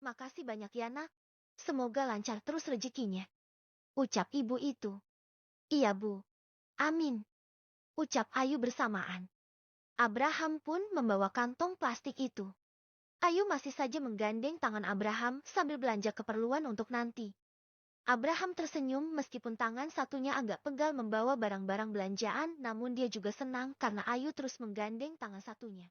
Makasih banyak ya nak. Semoga lancar terus rezekinya. Ucap ibu itu. Iya bu. Amin. Ucap Ayu bersamaan. Abraham pun membawa kantong plastik itu. Ayu masih saja menggandeng tangan Abraham sambil belanja keperluan untuk nanti. Abraham tersenyum meskipun tangan satunya agak pegal membawa barang-barang belanjaan, namun dia juga senang karena Ayu terus menggandeng tangan satunya.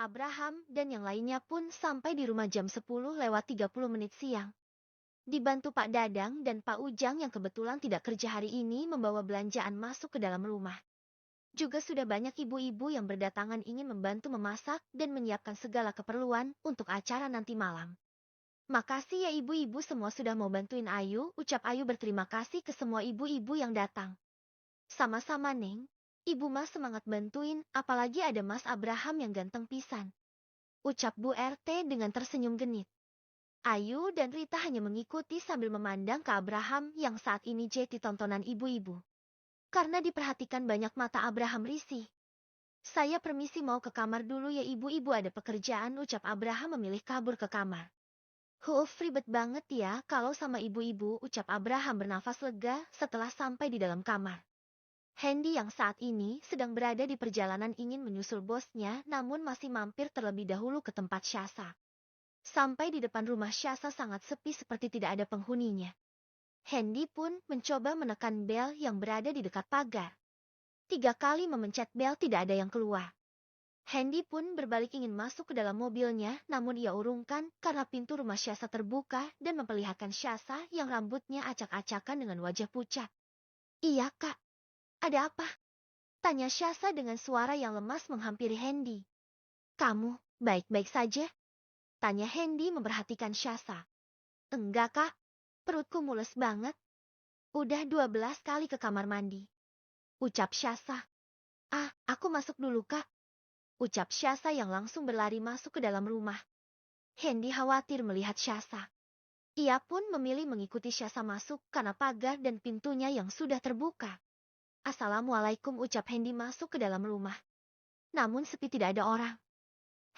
Abraham dan yang lainnya pun sampai di rumah jam 10:30 siang. Dibantu Pak Dadang dan Pak Ujang yang kebetulan tidak kerja hari ini membawa belanjaan masuk ke dalam rumah. Juga sudah banyak ibu-ibu yang berdatangan ingin membantu memasak dan menyiapkan segala keperluan untuk acara nanti malam. Makasih ya ibu-ibu semua sudah mau bantuin Ayu, ucap Ayu berterima kasih ke semua ibu-ibu yang datang. Sama-sama Neng, Ibu Mas semangat bantuin, apalagi ada Mas Abraham yang ganteng pisan. Ucap Bu RT dengan tersenyum genit. Ayu dan Rita hanya mengikuti sambil memandang ke Abraham yang saat ini jadi tontonan ibu-ibu. Karena diperhatikan banyak mata Abraham risih. Saya permisi mau ke kamar dulu ya ibu-ibu ada pekerjaan, ucap Abraham memilih kabur ke kamar. Ribet banget ya kalau sama ibu-ibu, ucap Abraham bernafas lega setelah sampai di dalam kamar. Hendy yang saat ini sedang berada di perjalanan ingin menyusul bosnya namun masih mampir terlebih dahulu ke tempat Syasa. Sampai di depan rumah Syasa sangat sepi seperti tidak ada penghuninya. Hendy pun mencoba menekan bel yang berada di dekat pagar. 3 kali memencet bel tidak ada yang keluar. Hendy pun berbalik ingin masuk ke dalam mobilnya, namun ia urungkan karena pintu rumah Syasa terbuka dan memperlihatkan Syasa yang rambutnya acak-acakan dengan wajah pucat. Iya kak, ada apa? Tanya Syasa dengan suara yang lemas menghampiri Hendy. Kamu baik-baik saja? Tanya Hendy memperhatikan Syasa. Enggak kak, perutku mules banget. Udah 12 kali ke kamar mandi. Ucap Syasa. Ah, aku masuk dulu kak. Ucap Syasa yang langsung berlari masuk ke dalam rumah. Hendy khawatir melihat Syasa. Ia pun memilih mengikuti Syasa masuk karena pagar dan pintunya yang sudah terbuka. Assalamualaikum, ucap Hendy masuk ke dalam rumah. Namun sepi tidak ada orang.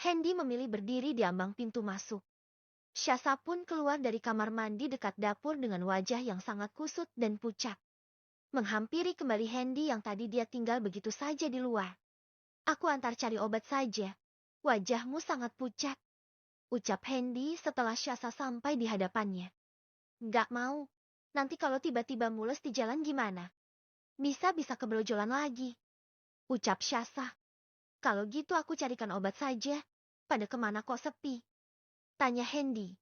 Hendy memilih berdiri di ambang pintu masuk. Syasa pun keluar dari kamar mandi dekat dapur dengan wajah yang sangat kusut dan pucat. Menghampiri kembali Hendy yang tadi dia tinggal begitu saja di luar. Aku antar cari obat saja. Wajahmu sangat pucat. Ucap Hendy setelah Syasa sampai di hadapannya. Nggak mau. Nanti kalau tiba-tiba mules di jalan gimana? Bisa-bisa keberojolan lagi. Ucap Syasa. Kalau gitu aku carikan obat saja. Pada kemana kok sepi? Tanya Hendy.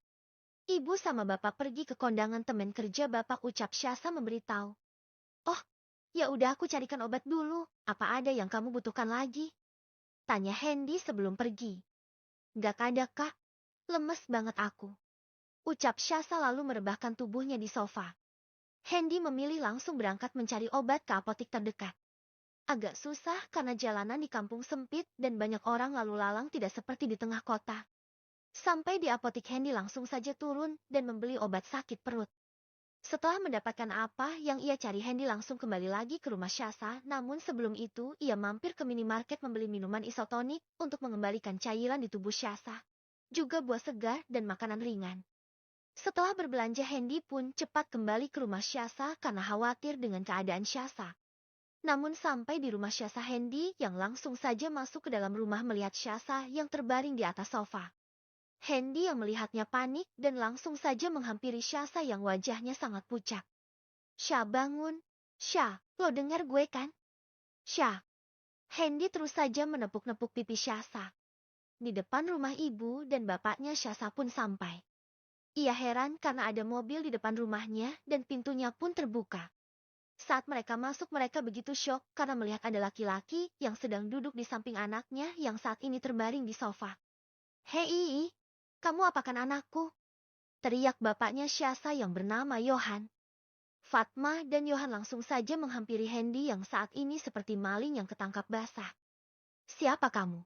Ibu sama bapak pergi ke kondangan teman kerja bapak, ucap Syasa memberitahu. Oh, ya udah aku carikan obat dulu. Apa ada yang kamu butuhkan lagi? Tanya Hendy sebelum pergi. Gak ada kak. Lemes banget aku. Ucap Syasa lalu merebahkan tubuhnya di sofa. Hendy memilih langsung berangkat mencari obat ke apotik terdekat. Agak susah karena jalanan di kampung sempit dan banyak orang lalu lalang tidak seperti di tengah kota. Sampai di apotik Hendy langsung saja turun dan membeli obat sakit perut. Setelah mendapatkan apa yang ia cari, Hendy langsung kembali lagi ke rumah Syasa, namun sebelum itu ia mampir ke minimarket membeli minuman isotonik untuk mengembalikan cairan di tubuh Syasa. Juga buah segar dan makanan ringan. Setelah berbelanja, Hendy pun cepat kembali ke rumah Syasa karena khawatir dengan keadaan Syasa. Namun sampai di rumah Syasa, Hendy yang langsung saja masuk ke dalam rumah melihat Syasa yang terbaring di atas sofa. Hendy yang melihatnya panik dan langsung saja menghampiri Syasa yang wajahnya sangat pucat. Syah, bangun. Syah, lo dengar gue kan? Syah. Hendy terus saja menepuk-nepuk pipi Syasa. Di depan rumah ibu dan bapaknya Syasa pun sampai. Ia heran karena ada mobil di depan rumahnya dan pintunya pun terbuka. Saat mereka masuk, mereka begitu syok karena melihat ada laki-laki yang sedang duduk di samping anaknya yang saat ini terbaring di sofa. Hei, kamu apakan anakku? Teriak bapaknya Syasa yang bernama Yohan. Fatma dan Yohan langsung saja menghampiri Hendy yang saat ini seperti maling yang ketangkap basah. Siapa kamu?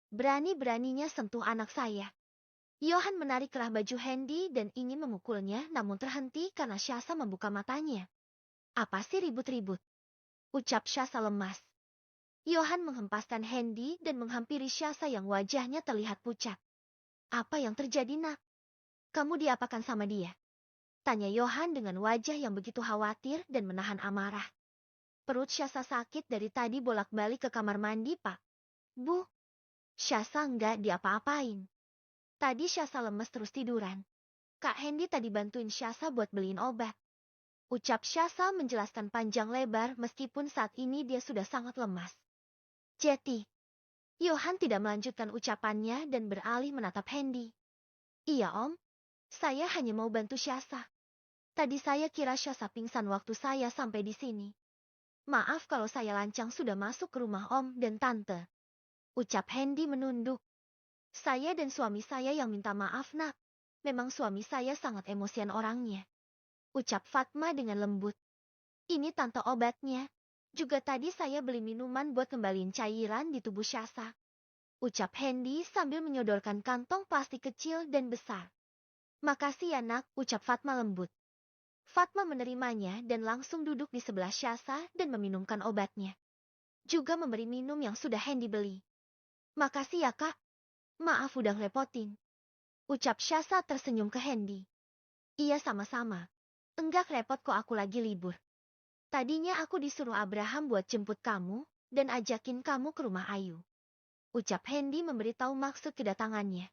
Berani-beraninya sentuh anak saya. Johan menarik kerah baju Hendy dan ingin memukulnya namun terhenti karena Syasa membuka matanya. Apa sih ribut-ribut? Ucap Syasa lemas. Johan menghempaskan Hendy dan menghampiri Syasa yang wajahnya terlihat pucat. Apa yang terjadi, nak? Kamu diapakan sama dia? Tanya Johan dengan wajah yang begitu khawatir dan menahan amarah. Perut Syasa sakit dari tadi bolak-balik ke kamar mandi, Pak. Bu, Syasa enggak diapa-apain. Tadi Syasa lemes terus tiduran. Kak Hendy tadi bantuin Syasa buat beliin obat. Ucap Syasa menjelaskan panjang lebar meskipun saat ini dia sudah sangat lemas. Jeti. Johan tidak melanjutkan ucapannya dan beralih menatap Hendy. Iya om, saya hanya mau bantu Syasa. Tadi saya kira Syasa pingsan waktu saya sampai di sini. Maaf kalau saya lancang sudah masuk ke rumah om dan tante. Ucap Hendy menunduk. Saya dan suami saya yang minta maaf, nak. Memang suami saya sangat emosian orangnya. Ucap Fatma dengan lembut. Ini tante obatnya. Juga tadi saya beli minuman buat kembaliin cairan di tubuh Syasa. Ucap Hendy sambil menyodorkan kantong plastik kecil dan besar. Makasih ya nak, ucap Fatma lembut. Fatma menerimanya dan langsung duduk di sebelah Syasa dan meminumkan obatnya. Juga memberi minum yang sudah Hendy beli. Makasih ya kak. Maaf udah ngerepotin. Ucap Syasa tersenyum ke Hendy. Iya sama-sama. Enggak repot kok aku lagi libur. Tadinya aku disuruh Abraham buat jemput kamu dan ajakin kamu ke rumah Ayu. Ucap Hendy memberitahu maksud kedatangannya.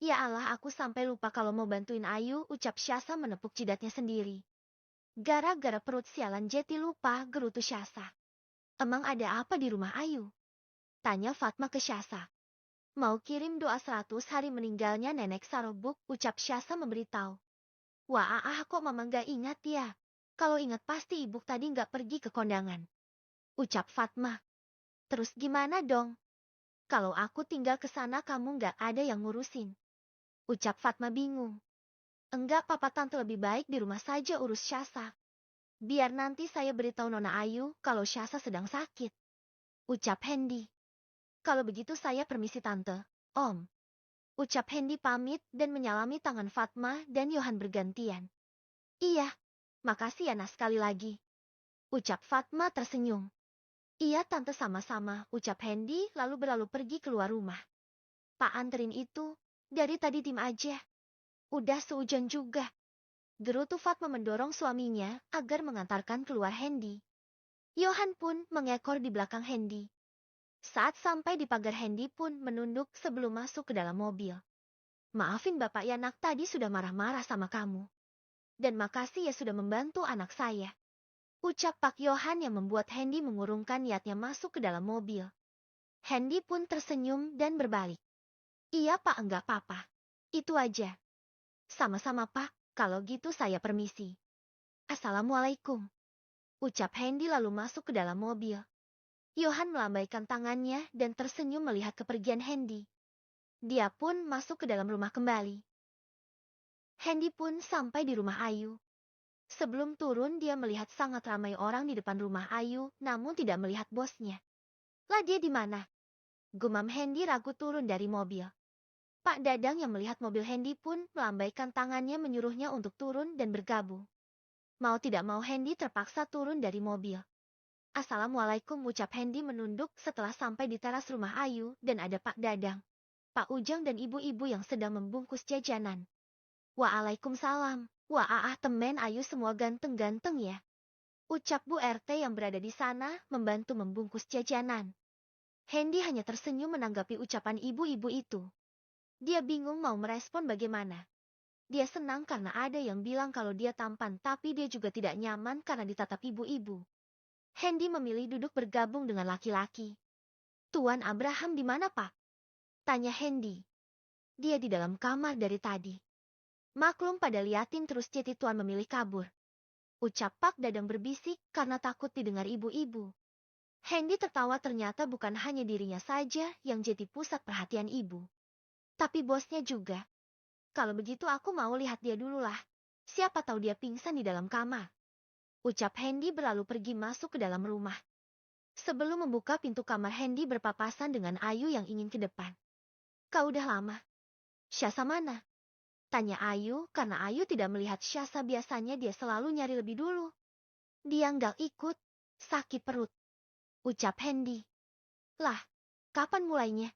Ya Allah aku sampai lupa kalau mau bantuin Ayu, ucap Syasa menepuk jidatnya sendiri. Gara-gara perut sialan Jeti lupa, gerutu Syasa. Emang ada apa di rumah Ayu? Tanya Fatma ke Syasa. Mau kirim doa 100 hari meninggalnya nenek Sarobuk, ucap Syasa memberitahu. Wah kok mama gak ingat ya? Kalau ingat pasti ibu tadi gak pergi ke kondangan. Ucap Fatma. Terus gimana dong? Kalau aku tinggal ke sana kamu gak ada yang ngurusin. Ucap Fatma bingung. Enggak papa tante lebih baik di rumah saja urus Syasa. Biar nanti saya beritahu Nona Ayu kalau Syasa sedang sakit. Ucap Hendy. Kalau begitu saya permisi tante, om. Ucap Hendy pamit dan menyalami tangan Fatma dan Johan bergantian. Iya, makasih ya Nas sekali lagi. Ucap Fatma tersenyum. Iya tante sama-sama, ucap Hendy lalu berlalu pergi keluar rumah. Pak anterin itu, dari tadi tim aja. Udah seujon juga. Gerutu Fatma mendorong suaminya agar mengantarkan keluar Hendy. Johan pun mengekor di belakang Hendy. Saat sampai di pagar Hendy pun menunduk sebelum masuk ke dalam mobil. Maafin bapak ya nak tadi sudah marah-marah sama kamu. Dan makasih ya sudah membantu anak saya. Ucap Pak Johan yang membuat Hendy mengurungkan niatnya masuk ke dalam mobil. Hendy pun tersenyum dan berbalik. Iya pak enggak apa-apa. Itu aja. Sama-sama pak, kalau gitu saya permisi. Assalamualaikum. Ucap Hendy lalu masuk ke dalam mobil. Johan melambaikan tangannya dan tersenyum melihat kepergian Hendy. Dia pun masuk ke dalam rumah kembali. Hendy pun sampai di rumah Ayu. Sebelum turun dia melihat sangat ramai orang di depan rumah Ayu namun tidak melihat bosnya. Lah dia di mana? Gumam Hendy ragu turun dari mobil. Pak Dadang yang melihat mobil Hendy pun melambaikan tangannya menyuruhnya untuk turun dan bergabung. Mau tidak mau Hendy terpaksa turun dari mobil. Assalamualaikum ucap Hendy menunduk setelah sampai di teras rumah Ayu dan ada Pak Dadang, Pak Ujang dan ibu-ibu yang sedang membungkus jajanan. Waalaikumsalam, wah temen Ayu semua ganteng-ganteng ya. Ucap Bu RT yang berada di sana membantu membungkus jajanan. Hendy hanya tersenyum menanggapi ucapan ibu-ibu itu. Dia bingung mau merespon bagaimana. Dia senang karena ada yang bilang kalau dia tampan tapi dia juga tidak nyaman karena ditatap ibu-ibu. Hendy memilih duduk bergabung dengan laki-laki. Tuan Abraham di mana pak? Tanya Hendy. Dia di dalam kamar dari tadi. Maklum pada liatin terus Jeti Tuan memilih kabur. Ucap Pak Dadang berbisik karena takut didengar ibu-ibu. Hendy tertawa ternyata bukan hanya dirinya saja yang jadi pusat perhatian ibu. Tapi bosnya juga. Kalau begitu aku mau lihat dia dulu lah. Siapa tahu dia pingsan di dalam kamar. Ucap Hendy berlalu pergi masuk ke dalam rumah. Sebelum membuka pintu kamar Hendy berpapasan dengan Ayu yang ingin ke depan. Kau udah lama? Syasa mana? Tanya Ayu karena Ayu tidak melihat Syasa, biasanya dia selalu nyari lebih dulu. Dia nggak ikut, sakit perut. Ucap Hendy. Lah, kapan mulainya?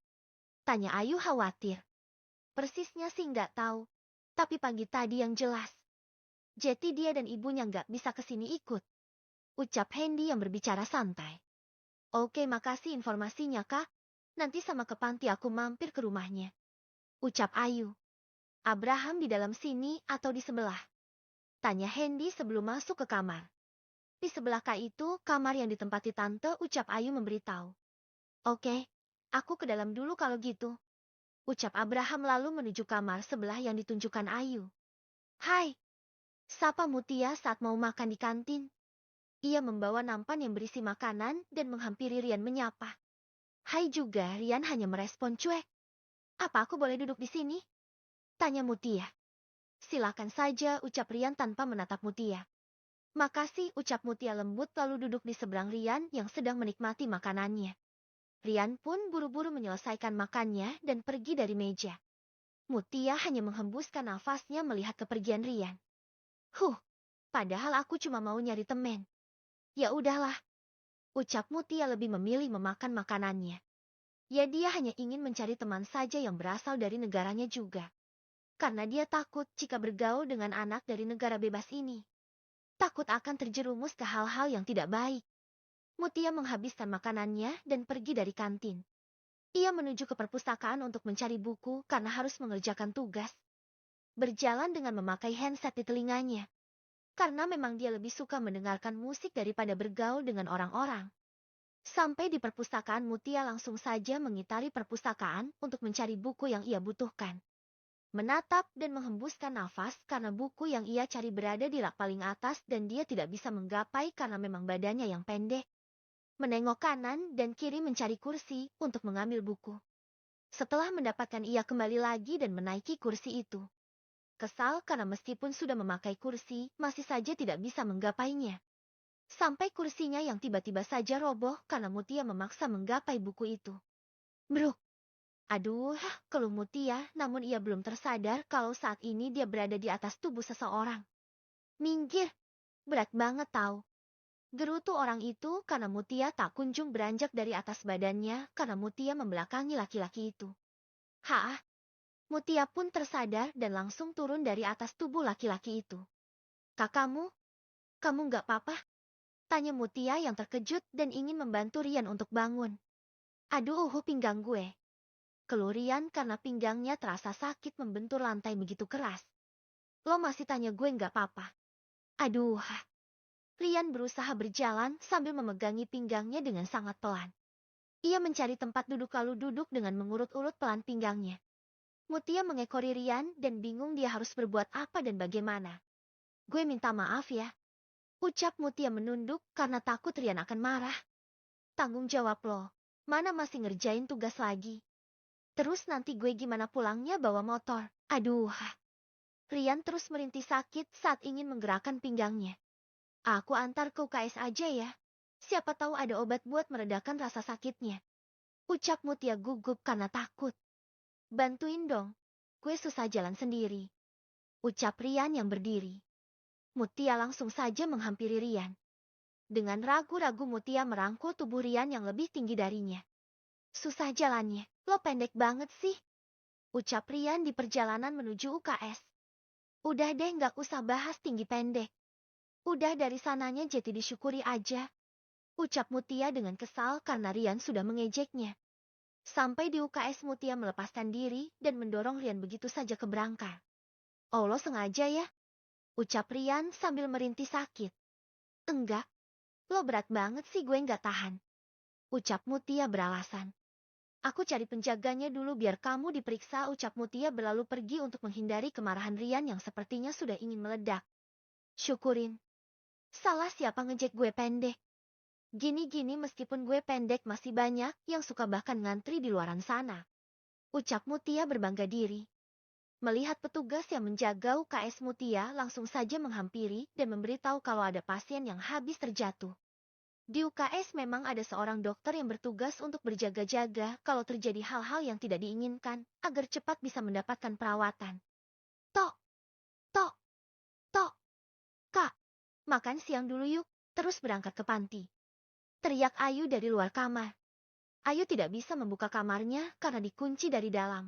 Tanya Ayu khawatir. Persisnya sih nggak tahu, tapi pagi tadi yang jelas. Jadi dia dan ibunya nggak bisa kesini ikut. Ucap Hendy yang berbicara santai. Oke, makasih informasinya, Kak. Nanti sama ke panti aku mampir ke rumahnya. Ucap Ayu. Abraham di dalam sini atau di sebelah? Tanya Hendy sebelum masuk ke kamar. Di sebelah Kak itu kamar yang ditempati tante, ucap Ayu memberitahu. Oke, aku ke dalam dulu kalau gitu. Ucap Abraham lalu menuju kamar sebelah yang ditunjukkan Ayu. Hai, sapa Mutia saat mau makan di kantin. Ia membawa nampan yang berisi makanan dan menghampiri Rian menyapa. Hai juga, Rian hanya merespon cuek. Apa aku boleh duduk di sini? Tanya Mutia. Silakan saja, ucap Rian tanpa menatap Mutia. Makasih, ucap Mutia lembut lalu duduk di seberang Rian yang sedang menikmati makanannya. Rian pun buru-buru menyelesaikan makannya dan pergi dari meja. Mutia hanya menghembuskan nafasnya melihat kepergian Rian. Padahal aku cuma mau nyari temen. Ya udahlah, ucap Mutia lebih memilih memakan makanannya. Ya dia hanya ingin mencari teman saja yang berasal dari negaranya juga. Karena dia takut jika bergaul dengan anak dari negara bebas ini. Takut akan terjerumus ke hal-hal yang tidak baik. Mutia menghabiskan makanannya dan pergi dari kantin. Ia menuju ke perpustakaan untuk mencari buku karena harus mengerjakan tugas. Berjalan dengan memakai handset di telinganya. Karena memang dia lebih suka mendengarkan musik daripada bergaul dengan orang-orang. Sampai di perpustakaan, Mutia langsung saja mengitari perpustakaan untuk mencari buku yang ia butuhkan. Menatap dan menghembuskan nafas karena buku yang ia cari berada di rak paling atas dan dia tidak bisa menggapai karena memang badannya yang pendek. Menengok kanan dan kiri mencari kursi untuk mengambil buku. Setelah mendapatkan, ia kembali lagi dan menaiki kursi itu. Kesal karena meskipun sudah memakai kursi, masih saja tidak bisa menggapainya. Sampai kursinya yang tiba-tiba saja roboh karena Mutia memaksa menggapai buku itu. Bruk. Aduh, keluh Mutia, namun ia belum tersadar kalau saat ini dia berada di atas tubuh seseorang. Minggir, berat banget tahu. Gerutu orang itu karena Mutia tak kunjung beranjak dari atas badannya karena Mutia membelakangi laki-laki itu. Mutia pun tersadar dan langsung turun dari atas tubuh laki-laki itu. Kakakmu? Kamu nggak apa-apa? Tanya Mutia yang terkejut dan ingin membantu Rian untuk bangun. Aduh, pinggang gue. Keluh Rian karena pinggangnya terasa sakit membentur lantai begitu keras. Lo masih tanya gue nggak apa-apa? Aduh. Rian berusaha berjalan sambil memegangi pinggangnya dengan sangat pelan. Ia mencari tempat duduk lalu duduk dengan mengurut-urut pelan pinggangnya. Mutia mengekori Rian dan bingung dia harus berbuat apa dan bagaimana. Gue minta maaf ya. Ucap Mutia menunduk karena takut Rian akan marah. Tanggung jawab lo. Mana masih ngerjain tugas lagi. Terus nanti gue gimana pulangnya bawa motor? Aduh. Rian terus merintih sakit saat ingin menggerakkan pinggangnya. Aku antar ke UKS aja ya. Siapa tahu ada obat buat meredakan rasa sakitnya. Ucap Mutia gugup karena takut. Bantuin dong. Gue susah jalan sendiri. Ucap Rian yang berdiri. Mutia langsung saja menghampiri Rian. Dengan ragu-ragu Mutia merangkul tubuh Rian yang lebih tinggi darinya. Susah jalannya, lo pendek banget sih. Ucap Rian di perjalanan menuju UKS. Udah deh, gak usah bahas tinggi pendek. Udah dari sananya jadi disyukuri aja. Ucap Mutia dengan kesal karena Rian sudah mengejeknya. Sampai di UKS Mutia melepaskan diri dan mendorong Rian begitu saja ke berangkar. Oh, lo sengaja ya? Ucap Rian sambil merintih sakit. Enggak. Lo berat banget sih, gue nggak tahan. Ucap Mutia beralasan. Aku cari penjaganya dulu biar kamu diperiksa, ucap Mutia berlalu pergi untuk menghindari kemarahan Rian yang sepertinya sudah ingin meledak. Syukurin. Salah siapa ngejek gue pendek? Gini-gini meskipun gue pendek masih banyak yang suka bahkan ngantri di luaran sana. Ucap Mutia berbangga diri. Melihat petugas yang menjaga UKS, Mutia langsung saja menghampiri dan memberitahu kalau ada pasien yang habis terjatuh. Di UKS memang ada seorang dokter yang bertugas untuk berjaga-jaga kalau terjadi hal-hal yang tidak diinginkan, agar cepat bisa mendapatkan perawatan. Tok, tok, tok, Kak, makan siang dulu yuk, terus berangkat ke panti. Teriak Ayu dari luar kamar. Ayu tidak bisa membuka kamarnya karena dikunci dari dalam.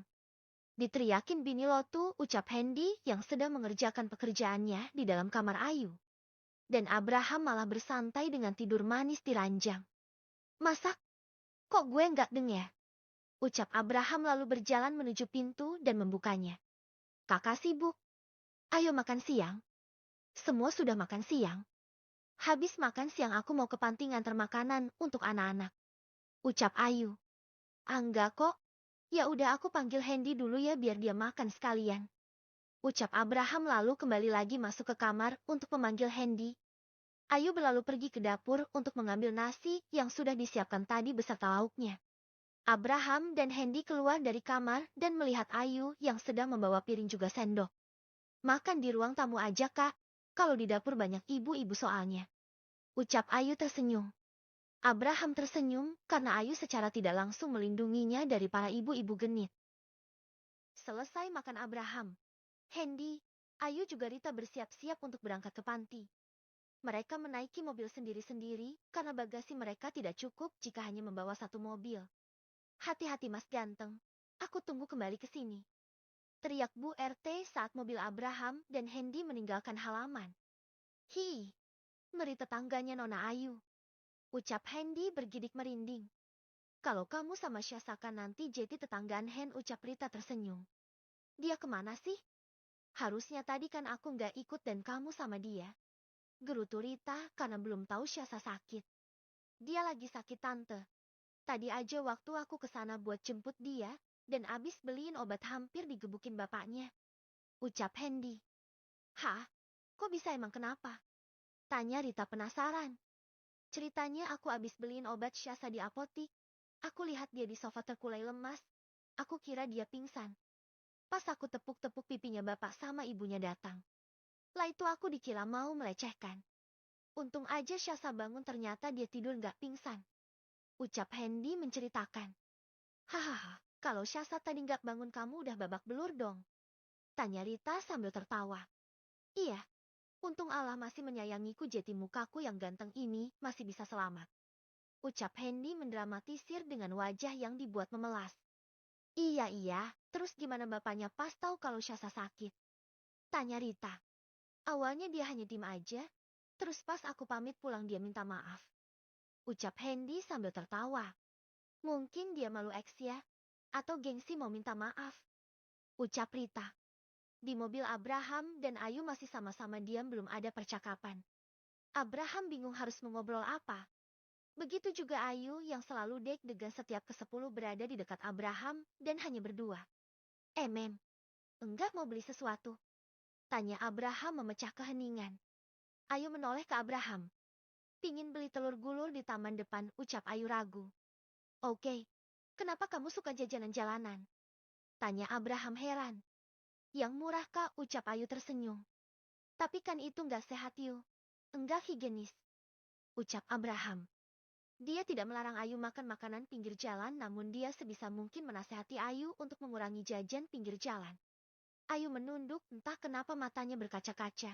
Diteriakin bini lo tuh, ucap Hendy yang sedang mengerjakan pekerjaannya di dalam kamar Ayu. Dan Abraham malah bersantai dengan tidur manis di ranjang. Masak? Kok gue nggak deng ya? Ucap Abraham lalu berjalan menuju pintu dan membukanya. Kakak sibuk. Ayo makan siang. Semua sudah makan siang. Habis makan siang aku mau ke panti ngantar makanan untuk anak-anak. Ucap Ayu. Enggak kok. Ya udah aku panggil Hendy dulu ya biar dia makan sekalian. Ucap Abraham lalu kembali lagi masuk ke kamar untuk memanggil Hendy. Ayu berlalu pergi ke dapur untuk mengambil nasi yang sudah disiapkan tadi beserta lauknya. Abraham dan Hendy keluar dari kamar dan melihat Ayu yang sedang membawa piring juga sendok. Makan di ruang tamu aja kak, kalau di dapur banyak ibu-ibu soalnya. Ucap Ayu tersenyum. Abraham tersenyum karena Ayu secara tidak langsung melindunginya dari para ibu-ibu genit. Selesai makan Abraham, Hendy, Ayu juga Rita bersiap-siap untuk berangkat ke panti. Mereka menaiki mobil sendiri-sendiri karena bagasi mereka tidak cukup jika hanya membawa satu mobil. Hati-hati mas ganteng, aku tunggu kembali ke sini. Teriak Bu RT saat mobil Abraham dan Hendy meninggalkan halaman. Hi, ngeri tetangganya Nona Ayu. Ucap Hendy bergidik merinding. Kalau kamu sama Syasaka nanti jadi tetanggaan Hen, ucap Rita tersenyum. Dia kemana sih? Harusnya tadi kan aku nggak ikut dan kamu sama dia. Gerutu Rita karena belum tahu Syasa sakit. Dia lagi sakit tante. Tadi aja waktu aku kesana buat jemput dia, dan abis beliin obat hampir digebukin bapaknya. Ucap Hendy. Hah? Kok bisa emang kenapa? Tanya Rita penasaran. Ceritanya aku abis beliin obat Syasa di apotik. Aku lihat dia di sofa terkulai lemas. Aku kira dia pingsan. Pas aku tepuk-tepuk pipinya bapak sama ibunya datang. Lah itu aku dikira mau melecehkan. Untung aja Syasa bangun ternyata dia tidur nggak pingsan. Ucap Hendy menceritakan. Hahaha, kalau Syasa tadi nggak bangun kamu udah babak belur dong. Tanya Rita sambil tertawa. Iya, untung Allah masih menyayangiku jadi mukaku yang ganteng ini masih bisa selamat. Ucap Hendy mendramatisir dengan wajah yang dibuat memelas. Iya, terus gimana bapaknya pas tahu kalau Syasa sakit? Tanya Rita. Awalnya dia hanya diem aja, terus pas aku pamit pulang dia minta maaf. Ucap Hendy sambil tertawa. Mungkin dia malu eks ya, atau gengsi mau minta maaf. Ucap Rita. Di mobil Abraham dan Ayu masih sama-sama diam, belum ada percakapan. Abraham bingung harus mengobrol apa. Begitu juga Ayu yang selalu deg-degan setiap ke-10 berada di dekat Abraham dan hanya berdua. Mem, enggak mau beli sesuatu? Tanya Abraham memecah keheningan. Ayu menoleh ke Abraham. Pingin beli telur gulur di taman depan, ucap Ayu ragu. Oke, kenapa kamu suka jajanan jalanan? Tanya Abraham heran. Yang murah kak, ucap Ayu tersenyum. Tapi kan itu nggak sehat yuk. Enggak higienis. Ucap Abraham. Dia tidak melarang Ayu makan makanan pinggir jalan, namun dia sebisa mungkin menasehati Ayu untuk mengurangi jajan pinggir jalan. Ayu menunduk, entah kenapa matanya berkaca-kaca.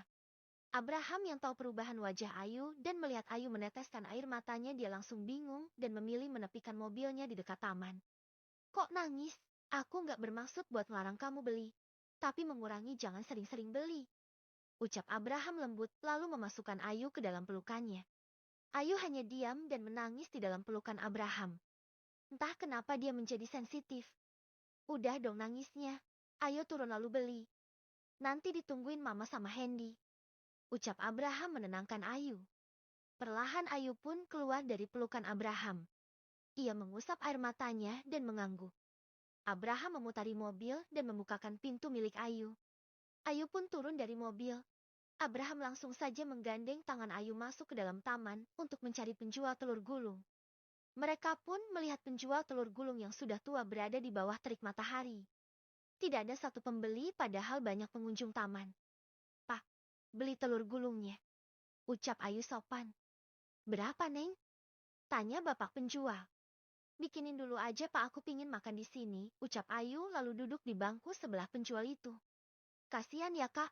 Abraham yang tahu perubahan wajah Ayu dan melihat Ayu meneteskan air matanya, dia langsung bingung dan memilih menepikan mobilnya di dekat taman. Kok nangis? Aku nggak bermaksud buat melarang kamu beli. Tapi mengurangi, jangan sering-sering beli. Ucap Abraham lembut lalu memasukkan Ayu ke dalam pelukannya. Ayu hanya diam dan menangis di dalam pelukan Abraham. Entah kenapa dia menjadi sensitif. Udah dong nangisnya. Ayo turun lalu beli. Nanti ditungguin mama sama Hendy. Ucap Abraham menenangkan Ayu. Perlahan Ayu pun keluar dari pelukan Abraham. Ia mengusap air matanya dan mengangguk. Abraham memutari mobil dan membukakan pintu milik Ayu. Ayu pun turun dari mobil. Abraham langsung saja menggandeng tangan Ayu masuk ke dalam taman untuk mencari penjual telur gulung. Mereka pun melihat penjual telur gulung yang sudah tua berada di bawah terik matahari. Tidak ada satu pembeli padahal banyak pengunjung taman. Pak, beli telur gulungnya. Ucap Ayu sopan. Berapa, Neng? Tanya bapak penjual. Bikinin dulu aja Pak, aku pingin makan di sini, ucap Ayu lalu duduk di bangku sebelah penjual itu. Kasian ya Kak,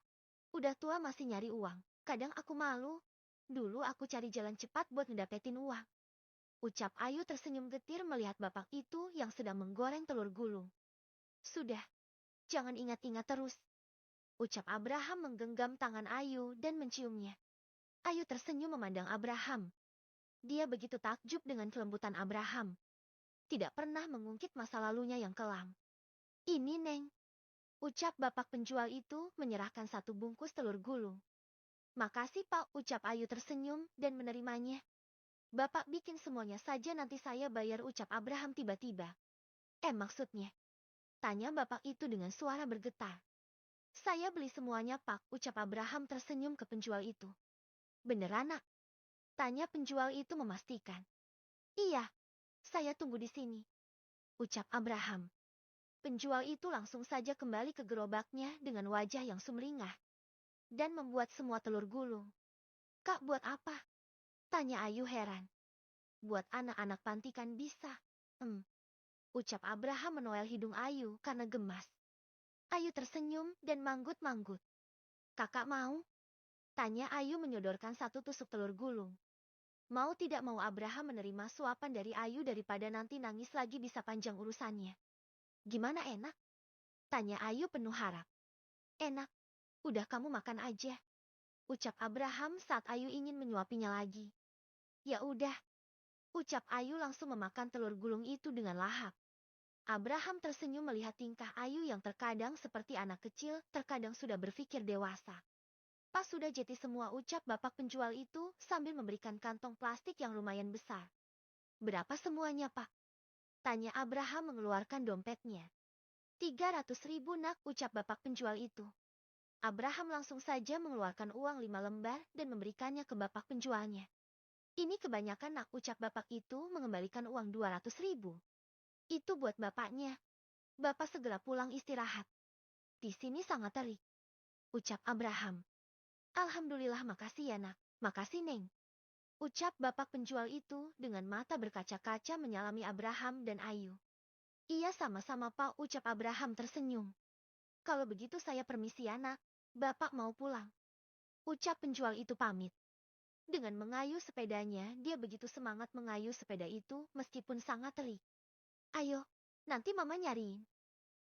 udah tua masih nyari uang. Kadang aku malu. Dulu aku cari jalan cepat buat ngedapetin uang. Ucap Ayu tersenyum getir melihat bapak itu yang sedang menggoreng telur gulung. Sudah, jangan ingat-ingat terus. Ucap Abraham menggenggam tangan Ayu dan menciumnya. Ayu tersenyum memandang Abraham. Dia begitu takjub dengan kelembutan Abraham. Tidak pernah mengungkit masa lalunya yang kelam. Ini Neng. Ucap bapak penjual itu menyerahkan satu bungkus telur gulung. Makasih Pak, ucap Ayu tersenyum dan menerimanya. Bapak bikin semuanya saja, nanti saya bayar, ucap Abraham tiba-tiba. Maksudnya? Tanya bapak itu dengan suara bergetar. Saya beli semuanya Pak, ucap Abraham tersenyum ke penjual itu. Beneran Nak? Tanya penjual itu memastikan. Iya, saya tunggu di sini, ucap Abraham. Penjual itu langsung saja kembali ke gerobaknya dengan wajah yang sumringah. Dan membuat semua telur gulung. Kak, buat apa? Tanya Ayu heran. Buat anak-anak panti kan bisa. Ucap Abraham menoel hidung Ayu karena gemas. Ayu tersenyum dan manggut-manggut. Kakak mau? Tanya Ayu menyodorkan satu tusuk telur gulung. Mau tidak mau Abraham menerima suapan dari Ayu daripada nanti nangis lagi, bisa panjang urusannya. Gimana, enak? Tanya Ayu penuh harap. Enak, udah kamu makan aja. Ucap Abraham saat Ayu ingin menyuapinya lagi. Ya udah. Ucap Ayu langsung memakan telur gulung itu dengan lahap. Abraham tersenyum melihat tingkah Ayu yang terkadang seperti anak kecil, terkadang sudah berpikir dewasa. Pas sudah jadi semua, ucap bapak penjual itu sambil memberikan kantong plastik yang lumayan besar. Berapa semuanya Pak? Tanya Abraham mengeluarkan dompetnya. 300.000 Nak, ucap bapak penjual itu. Abraham langsung saja mengeluarkan uang 5 lembar dan memberikannya ke bapak penjualnya. Ini kebanyakan Nak, ucap bapak itu mengembalikan uang 200.000. Itu buat bapaknya. Bapak segera pulang istirahat. Di sini sangat terik, ucap Abraham. Alhamdulillah, makasih ya Nak. Makasih Neng. Ucap bapak penjual itu dengan mata berkaca-kaca menyalami Abraham dan Ayu. Iya, sama-sama Pak, ucap Abraham tersenyum. Kalau begitu saya permisi ya Nak. Bapak mau pulang. Ucap penjual itu pamit. Dengan mengayuh sepedanya, dia begitu semangat mengayuh sepeda itu meskipun sangat terik. Ayo, nanti Mama nyariin.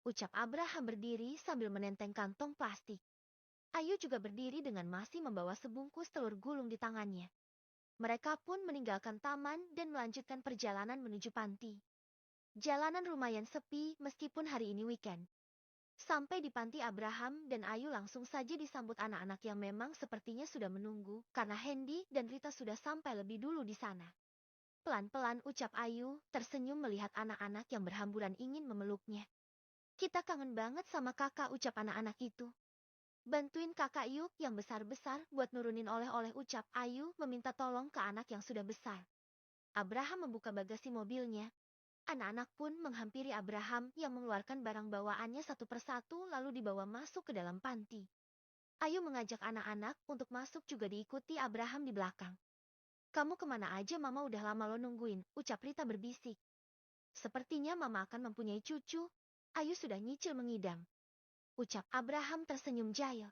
Ucap Abraham berdiri sambil menenteng kantong plastik. Ayu juga berdiri dengan masih membawa sebungkus telur gulung di tangannya. Mereka pun meninggalkan taman dan melanjutkan perjalanan menuju panti. Jalanan lumayan sepi meskipun hari ini weekend. Sampai di panti, Abraham dan Ayu langsung saja disambut anak-anak yang memang sepertinya sudah menunggu karena Hendy dan Rita sudah sampai lebih dulu di sana. Pelan-pelan ucap Ayu, tersenyum melihat anak-anak yang berhamburan ingin memeluknya. Kita kangen banget sama kakak, ucap anak-anak itu. Bantuin kakak yuk yang besar-besar buat nurunin oleh-oleh, ucap Ayu meminta tolong ke anak yang sudah besar. Abraham membuka bagasi mobilnya. Anak-anak pun menghampiri Abraham yang mengeluarkan barang bawaannya satu persatu lalu dibawa masuk ke dalam panti. Ayu mengajak anak-anak untuk masuk juga diikuti Abraham di belakang. Kamu kemana aja, Mama udah lama lo nungguin, ucap Rita berbisik. Sepertinya Mama akan mempunyai cucu. Ayu sudah nyicil mengidam. Ucap Abraham tersenyum jahil.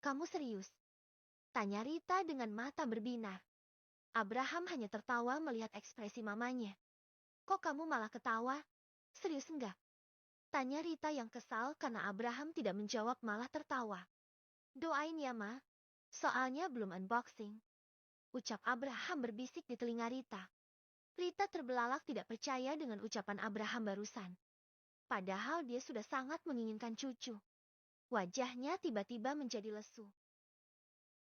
Kamu serius? Tanya Rita dengan mata berbinar. Abraham hanya tertawa melihat ekspresi mamanya. Kok kamu malah ketawa? Serius enggak? Tanya Rita yang kesal karena Abraham tidak menjawab malah tertawa. Doain ya Ma, soalnya belum unboxing. Ucap Abraham berbisik di telinga Rita. Rita terbelalak tidak percaya dengan ucapan Abraham barusan. Padahal dia sudah sangat menginginkan cucu. Wajahnya tiba-tiba menjadi lesu.